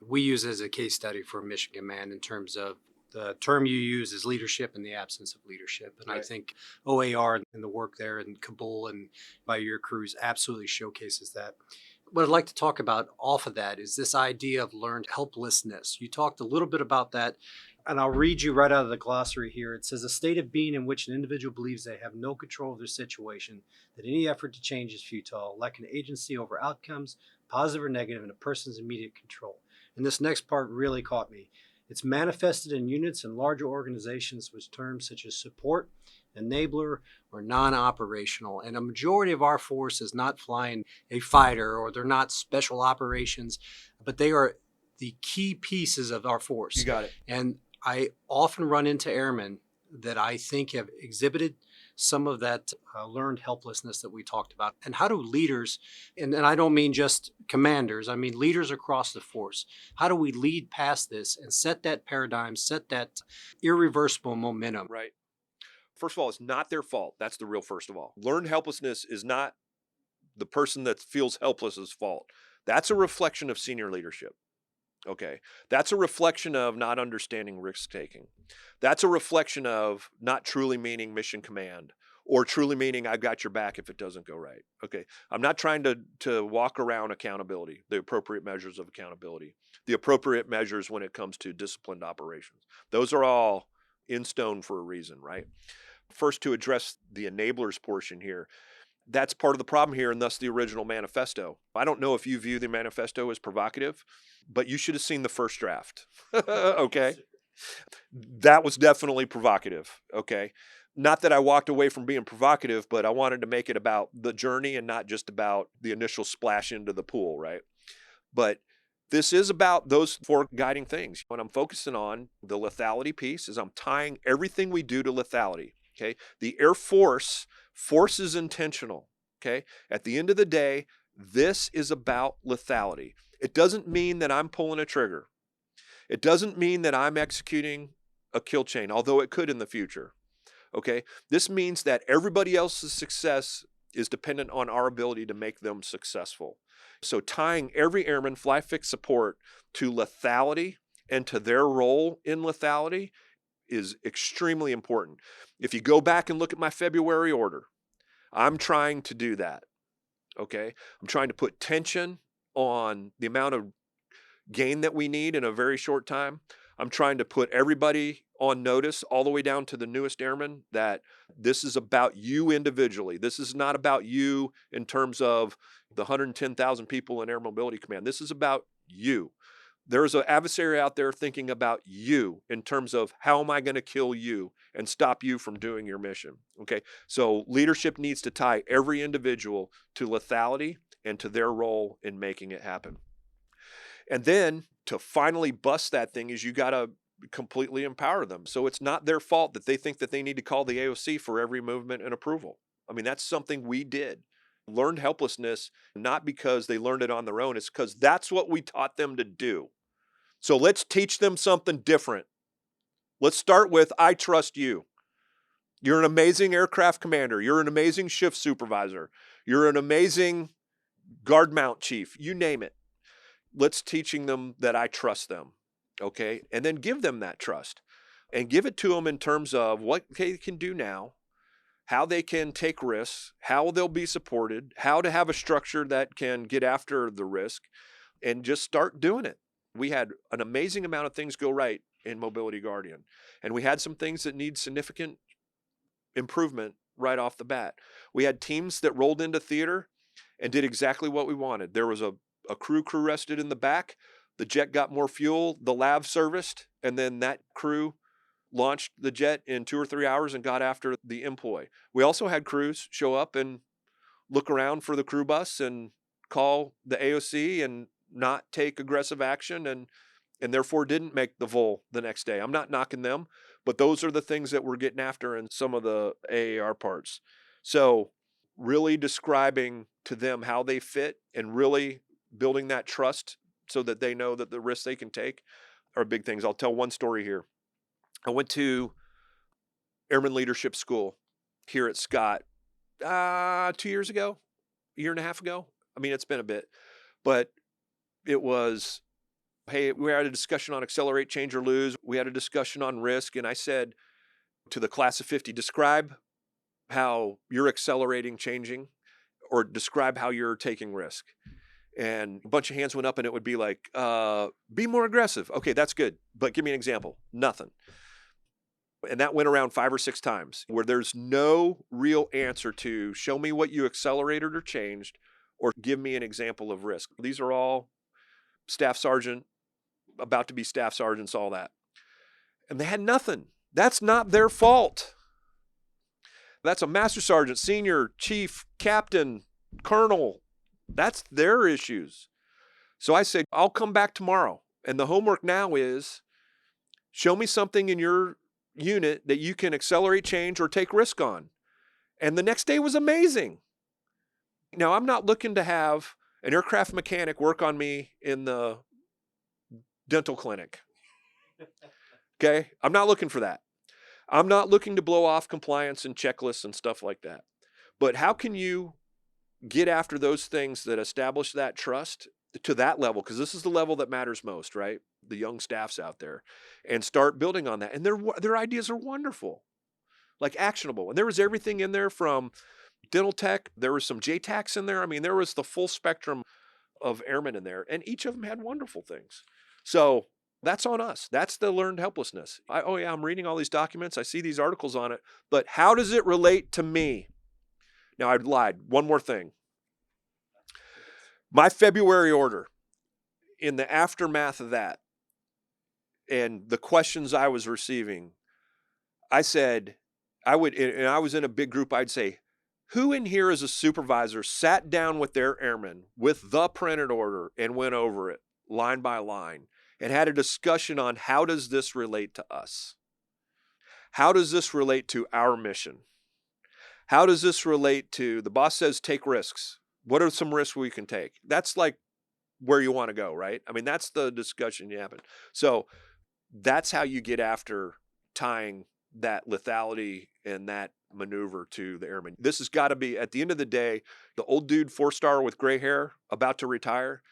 we use as a case study for Mission Command in terms of the term you use is leadership in the absence of leadership. And Right. I think OAR and the work there in Kabul and by your crews absolutely showcases that. What I'd like to talk about off of that is this idea of learned helplessness. You talked a little bit about that, and I'll read you right out of the glossary here. It says, a state of being in which an individual believes they have no control of their situation, that any effort to change is futile, like an agency over outcomes, positive or negative, in a person's immediate control. And this next part really caught me. It's manifested in units and larger organizations with terms such as support, enabler, or non-operational. And a majority of our force is not flying a fighter, or they're not special operations, but they are the key pieces of our force. You got it. And I often run into airmen that I think have exhibited some of that learned helplessness that we talked about. And how do leaders, and I don't mean just commanders, I mean leaders across the force, how do we lead past this and set that paradigm, set that irreversible momentum? Right. First of all, it's not their fault. That's the real first of all. Learned helplessness is not the person that feels helpless's fault. That's a reflection of senior leadership. Okay. That's a reflection of not understanding risk taking. That's a reflection of not truly meaning mission command, or truly meaning I've got your back if it doesn't go right. Okay. I'm not trying to walk around accountability, the appropriate measures of accountability, the appropriate measures when it comes to disciplined operations. Those are all in stone for a reason, right? First, to address the enablers portion here. That's part of the problem here, and thus the original manifesto. I don't know if you view the manifesto as provocative, but you should have seen the first draft. Okay? That was definitely provocative. Okay? Not that I walked away from being provocative, but I wanted to make it about the journey and not just about the initial splash into the pool, right? But this is about those four guiding things. What I'm focusing on, the lethality piece, is I'm tying everything we do to lethality. Okay? The Air Force is intentional. Okay? At the end of the day, this is about lethality. It doesn't mean that I'm pulling a trigger. It doesn't mean that I'm executing a kill chain, although it could in the future. Okay? This means that everybody else's success is dependent on our ability to make them successful. So tying every airman fly fix support to lethality and to their role in lethality is extremely important. If you go back and look at my February order, I'm trying to do that. Okay? I'm trying to put tension on the amount of gain that we need in a very short time. I'm trying to put everybody on notice, all the way down to the newest airman, that this is about you individually. This is not about you in terms of the 110,000 people in Air Mobility Command. This is about you. There's an adversary out there thinking about you in terms of how am I going to kill you and stop you from doing your mission. Okay, so leadership needs to tie every individual to lethality and to their role in making it happen. And then to finally bust that thing is you got to completely empower them. So it's not their fault that they think that they need to call the AOC for every movement and approval. I mean, that's something we did. Learned helplessness, not because they learned it on their own, it's because that's what we taught them to do. So let's teach them something different. Let's start with, I trust you. You're an amazing aircraft commander. You're an amazing shift supervisor. You're an amazing guard mount chief. You name it. Let's teaching them that I trust them. Okay? And then give them that trust. And give it to them in terms of what they can do now, how they can take risks, how they'll be supported, how to have a structure that can get after the risk, and just start doing it. We had an amazing amount of things go right in Mobility Guardian. And we had some things that need significant improvement right off the bat. We had teams that rolled into theater and did exactly what we wanted. There was a crew rested in the back. The jet got more fuel. The lav serviced. And then that crew launched the jet in 2 or 3 hours and got after the employee. We also had crews show up and look around for the crew bus and call the AOC and not take aggressive action and therefore didn't make the VOL the next day. I'm not knocking them, but those are the things that we're getting after in some of the AAR parts. So really describing to them how they fit and really building that trust so that they know that the risks they can take are big things. I'll tell one story here. I went to Airmen Leadership School here at Scott 2 years ago, a year and a half ago. I mean, it's been a bit, but it was, hey, we had a discussion on accelerate, change, or lose. We had a discussion on risk. And I said to the class of 50, describe how you're accelerating, changing, or describe how you're taking risk. And a bunch of hands went up and it would be like, be more aggressive. Okay, that's good. But give me an example. Nothing. And that went around 5 or 6 times where there's no real answer to show me what you accelerated or changed or give me an example of risk. These are all staff sergeant, about to be staff sergeants, all that. And they had nothing. That's not their fault. That's a master sergeant, senior, chief, captain, colonel. That's their issues. So I said, I'll come back tomorrow. And the homework now is show me something in your unit that you can accelerate, change, or take risk on. And the next day was amazing. Now, I'm not looking to have an aircraft mechanic work on me in the dental clinic. Okay? I'm not looking for that. I'm not looking to blow off compliance and checklists and stuff like that. But how can you get after those things that establish that trust to that level? Because this is the level that matters most, right? The young staffs out there, and start building on that. And their ideas are wonderful, like actionable. And there was everything in there from dental tech. There was some JTACs in there. I mean, there was the full spectrum of airmen in there, and each of them had wonderful things. So that's on us. That's the learned helplessness. I'm reading all these documents. I see these articles on it, but how does it relate to me? Now, I lied. One more thing. My February order, in the aftermath of that, and the questions I was receiving, I said, and I was in a big group, I'd say, who in here as a supervisor sat down with their airmen with the printed order and went over it line by line and had a discussion on how does this relate to us? How does this relate to our mission? How does this relate to, the boss says, take risks. What are some risks we can take? That's like where you want to go, right? I mean, that's the discussion you have. So that's how you get after tying that lethality and that maneuver to the airmen. This has got to be, at the end of the day, the old dude 4-star with gray hair about to retire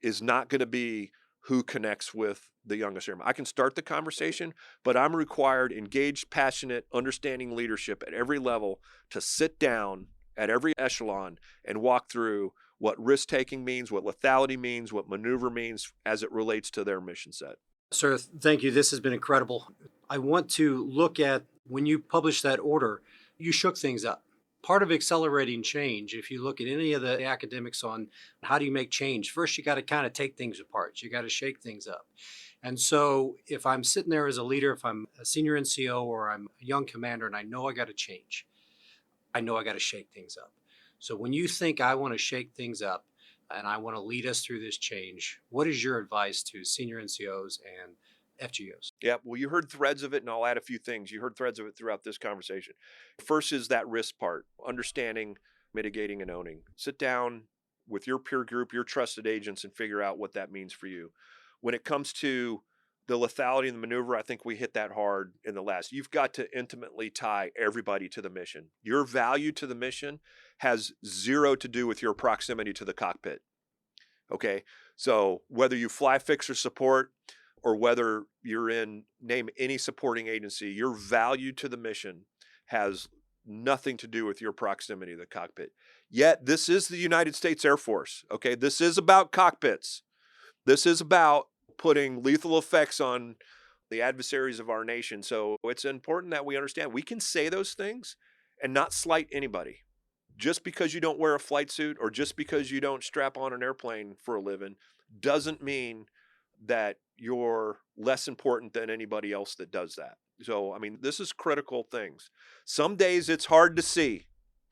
is not going to be who connects with the youngest airman. I can start the conversation, but I'm required engaged, passionate, understanding leadership at every level to sit down at every echelon and walk through what risk-taking means, what lethality means, what maneuver means as it relates to their mission set. Sir, thank you. This has been incredible. I want to look at when you published that order, you shook things up. Part of accelerating change, if you look at any of the academics on how do you make change, first you got to kind of take things apart. You got to shake things up. And so if I'm sitting there as a leader, if I'm a senior NCO or I'm a young commander and I know I got to change, I know I got to shake things up. So when you think I want to shake things up and I want to lead us through this change, what is your advice to senior NCOs and FGOs? Yeah, well, you heard threads of it, and I'll add a few things. You heard threads of it throughout this conversation. First is that risk part, understanding, mitigating, and owning. Sit down with your peer group, your trusted agents, and figure out what that means for you. When it comes to the lethality and the maneuver, I think we hit that hard in the last. You've got to intimately tie everybody to the mission. Your value to the mission has zero to do with your proximity to the cockpit. Okay? So whether you fly, fix, or support, or whether you're in, name any supporting agency, your value to the mission has nothing to do with your proximity to the cockpit. Yet, this is the United States Air Force, okay? This is about cockpits. This is about putting lethal effects on the adversaries of our nation. So it's important that we understand we can say those things and not slight anybody. Just because you don't wear a flight suit or just because you don't strap on an airplane for a living doesn't mean that you're less important than anybody else that does that. So, I mean, this is critical things. Some days it's hard to see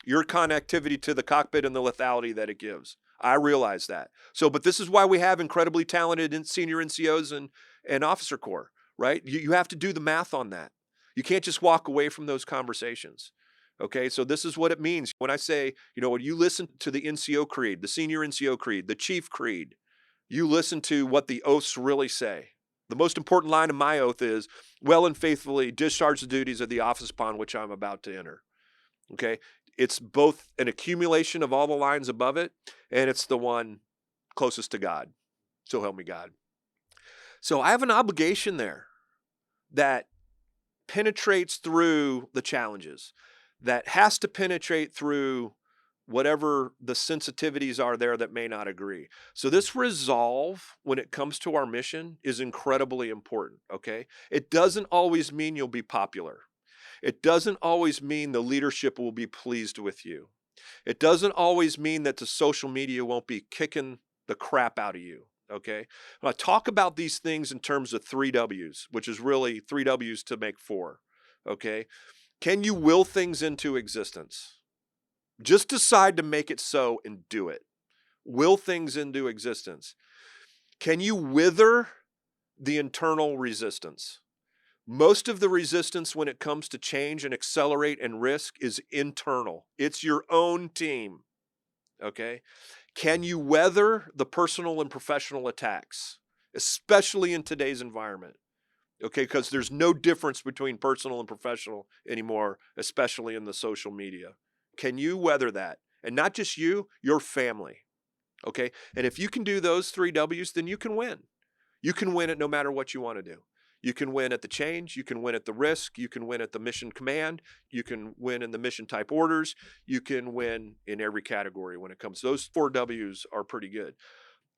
your connectivity to the cockpit and the lethality that it gives. I realize that. So, but this is why we have incredibly talented senior NCOs and officer corps, right? You have to do the math on that. You can't just walk away from those conversations. Okay, so this is what it means. When I say, when you listen to the NCO creed, the senior NCO creed, the chief creed, you listen to what the oaths really say. The most important line of my oath is, well and faithfully discharge the duties of the office upon which I'm about to enter. Okay, it's both an accumulation of all the lines above it, and it's the one closest to God. So help me God. So I have an obligation there that penetrates through the challenges, that has to penetrate through whatever the sensitivities are there that may not agree. So this resolve, when it comes to our mission, is incredibly important, okay? It doesn't always mean you'll be popular. It doesn't always mean the leadership will be pleased with you. It doesn't always mean that the social media won't be kicking the crap out of you, okay? When I talk about these things in terms of 3 W's, which is really 3 W's to make 4, okay? Can you will things into existence? Just decide to make it so and do it. Will things into existence. Can you wither the internal resistance? Most of the resistance when it comes to change and accelerate and risk is internal. It's your own team, okay? Can you weather the personal and professional attacks, especially in today's environment? Okay, because there's no difference between personal and professional anymore, especially in the social media. Can you weather that? And not just you, your family. Okay, and if you can do those 3 W's, then you can win. You can win it no matter what you want to do. You can win at the change, you can win at the risk, you can win at the mission command, you can win in the mission type orders, you can win in every category when it comes. Those 4 W's are pretty good.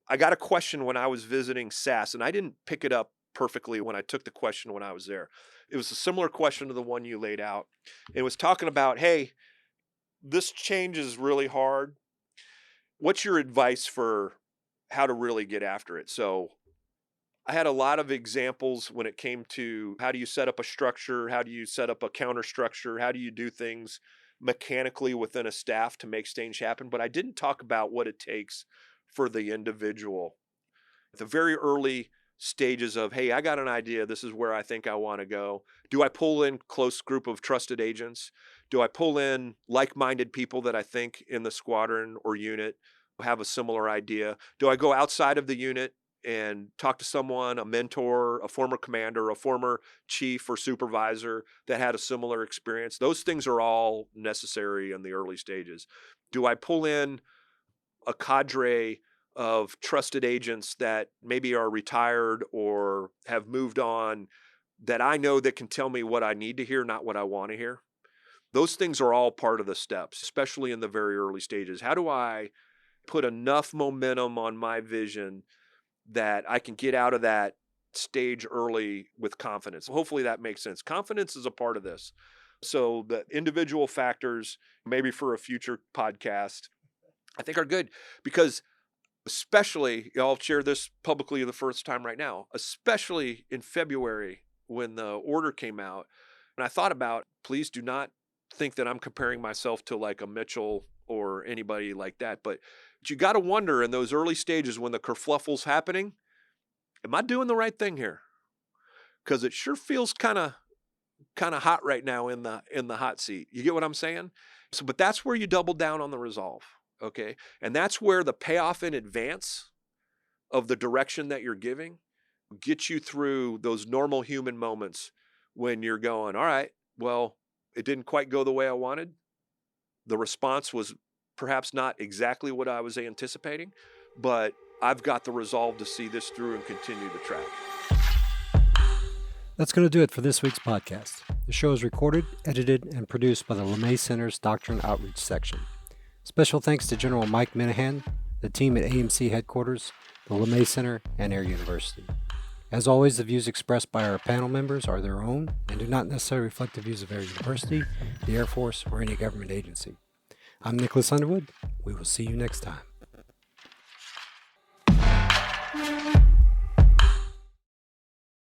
I got a question when I was visiting SAS, and I didn't pick it up perfectly when I took the question when I was there. It was a similar question to the one you laid out. It was talking about, hey, this change is really hard. What's your advice for how to really get after it? So I had a lot of examples when it came to how do you set up a structure? How do you set up a counter structure? How do you do things mechanically within a staff to make change happen? But I didn't talk about what it takes for the individual. At the very early stages of, hey, I got an idea. This is where I think I want to go. Do I pull in close group of trusted agents? Do I pull in like-minded people that I think in the squadron or unit have a similar idea? Do I go outside of the unit and talk to someone, a mentor, a former commander, a former chief or supervisor that had a similar experience? Those things are all necessary in the early stages. Do I pull in a cadre of trusted agents that maybe are retired or have moved on that I know that can tell me what I need to hear, not what I want to hear? Those things are all part of the steps, especially in the very early stages. How do I put enough momentum on my vision that I can get out of that stage early with confidence? Hopefully that makes sense. Confidence is a part of this. So the individual factors, maybe for a future podcast, I think are good because especially, I'll share this publicly the first time right now, especially in February when the order came out. And I thought about, please do not think that I'm comparing myself to like a Mitchell or anybody like that. But you got to wonder in those early stages when the kerfluffle's happening, am I doing the right thing here? Because it sure feels kind of hot right now in the hot seat. You get what I'm saying? So, but that's where you double down on the resolve. Okay. And that's where the payoff in advance of the direction that you're giving gets you through those normal human moments when you're going, all right, well, it didn't quite go the way I wanted. The response was perhaps not exactly what I was anticipating, but I've got the resolve to see this through and continue the track. That's going to do it for this week's podcast. The show is recorded, edited, and produced by the LeMay Center's Doctrine Outreach Section. Special thanks to General Mike Minihan, the team at AMC headquarters, the LeMay Center, and Air University. As always, the views expressed by our panel members are their own and do not necessarily reflect the views of Air University, the Air Force, or any government agency. I'm Nicholas Underwood. We will see you next time.